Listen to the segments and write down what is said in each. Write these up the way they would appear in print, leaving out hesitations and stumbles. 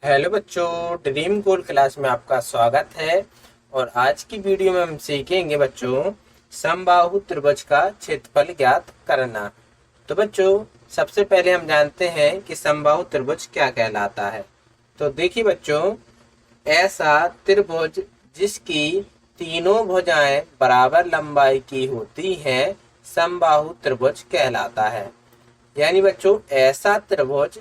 Hello बच्चों, dream गोल class में आपका स्वागत है। और आज की वीडियो में हम सीखेंगे बच्चों समबाहु त्रिभुज का क्षेत्रफल ज्ञात करना। तो बच्चों, सबसे पहले हम जानते हैं कि समबाहु त्रिभुज क्या कहलाता है। तो देखिए बच्चों, ऐसा त्रिभुज जिसकी तीनों भुजाएं बराबर लंबाई की होती हैं समबाहु त्रिभुज कहलाता है। यानी बच्चों, ऐसा त्रिभुज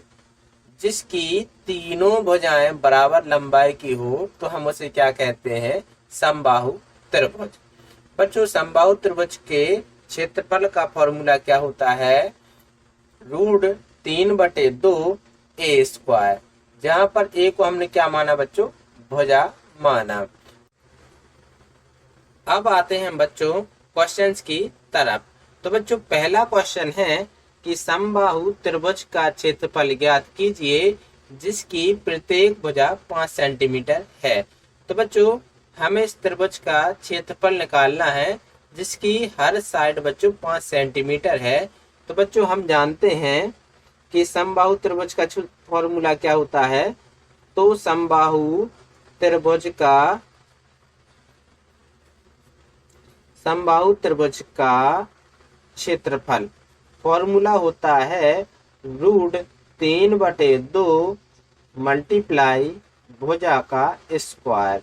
जिसकी तीनों भुजाएं बराबर लंबाई की हो तो हम उसे क्या कहते हैं? समबाहु त्रिभुज। बच्चों, समबाहु त्रिभुज के क्षेत्रफल का फॉर्मूला क्या होता है? √3/2 ए स्क्वायर। जहां पर ए को हमने क्या माना बच्चों? भुजा माना। अब आते हैं बच्चों क्वेश्चंस की तरफ। तो बच्चों, पहला क्वेश्चन है कि समबाहु त्रिभुज का क्षेत्रफल ज्ञात कीजिए जिसकी प्रत्येक भुजा 5 सेंटीमीटर है। तो बच्चों, हमें इस त्रिभुज का क्षेत्रफल निकालना है जिसकी हर साइड बच्चों 5 सेंटीमीटर है। तो बच्चों, हम जानते हैं कि समबाहु त्रिभुज का फॉर्मूला क्या होता है। तो समबाहु त्रिभुज का क्षेत्रफल फॉर्मूला होता है √3/2 मल्टीप्लाई भुजा का स्क्वायर।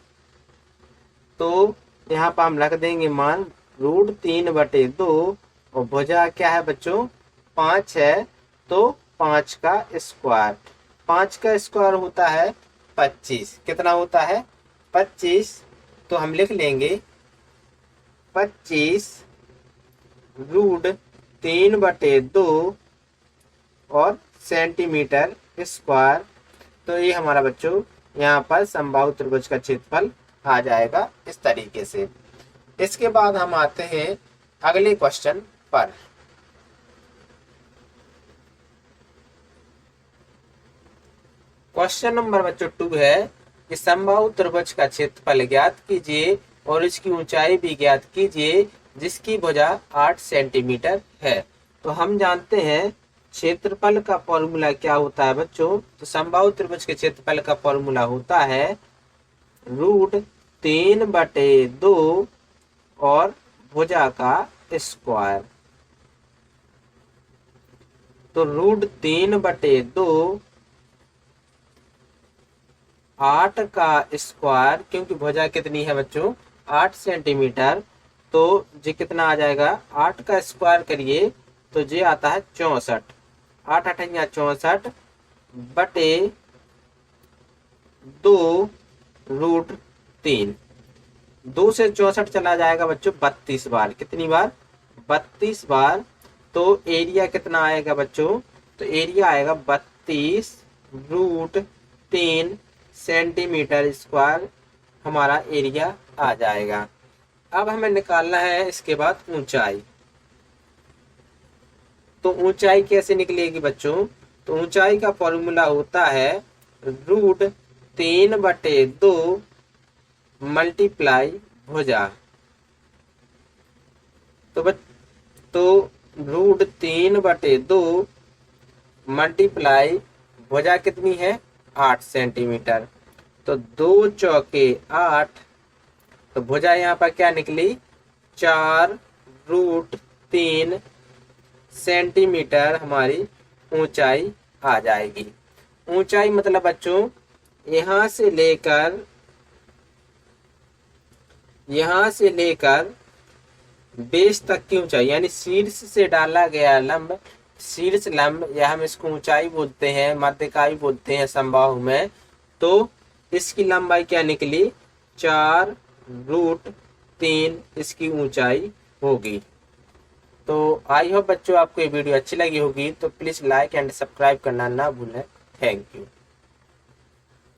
तो यहाँ पर हम रख देंगे मान √3/2 और भुजा क्या है बच्चों? 5 है। तो 5 का स्क्वायर, 5 का स्क्वायर होता है 25। कितना होता है? 25। तो हम लिख लेंगे 25 √3/2 और सेंटीमीटर स्क्वायर। तो ये हमारा बच्चों यहाँ पर समबाहु त्रिभुज का क्षेत्रफल आ जाएगा इस तरीके से। इसके बाद हम आते हैं अगले क्वेश्चन पर। क्वेश्चन नंबर बच्चों 2 है कि समबाहु त्रिभुज का क्षेत्रफल ज्ञात कीजिए और इसकी ऊंचाई भी ज्ञात कीजिए जिसकी भुजा 8 सेंटीमीटर है। तो हम जानते हैं क्षेत्रफल का फॉर्मूला क्या होता है बच्चों। तो समबाहु त्रिभुज के क्षेत्रफल का फॉर्मूला होता है √3/2 और भुजा का स्क्वायर। तो √3/2 8 का स्क्वायर, क्योंकि भुजा कितनी है बच्चों? 8 सेंटीमीटर। तो ये कितना आ जाएगा? 8 का स्क्वायर करिए तो ये आता है 64। 8 8 64 बटे 2 √3। 2 से 64 चला जाएगा बच्चों 32 बार। कितनी बार? 32 बार। तो एरिया कितना आएगा बच्चों? तो एरिया आएगा 32 √3 सेंटीमीटर स्क्वायर हमारा एरिया आ जाएगा। अब हमें निकालना है इसके बाद ऊंचाई। तो ऊंचाई कैसे निकलेगी बच्चों? तो ऊंचाई का फॉर्मूला होता है √3/2 मल्टीप्लाई भुजा। तो √3/2 मल्टीप्लाई भुजा कितनी है? 8 सेंटीमीटर। तो 2 चौके 8। तो भुजा यहाँ पर क्या निकली? 4√3 सेंटीमीटर हमारी ऊंचाई आ जाएगी। ऊंचाई मतलब बच्चों यहाँ से लेकर बेस तक की ऊंचाई, यानी शीर्ष से डाला गया लंब, शीर्ष लंब, या हम इसको ऊंचाई बोलते हैं, मध्यकाई बोलते हैं समबाहु में। तो इसकी लंबाई क्या निकली? 4√3 इसकी ऊंचाई होगी। तो आई होप बच्चों आपको ये वीडियो अच्छी लगी होगी। तो प्लीज लाइक एंड सब्सक्राइब करना ना भूलें। Thank you.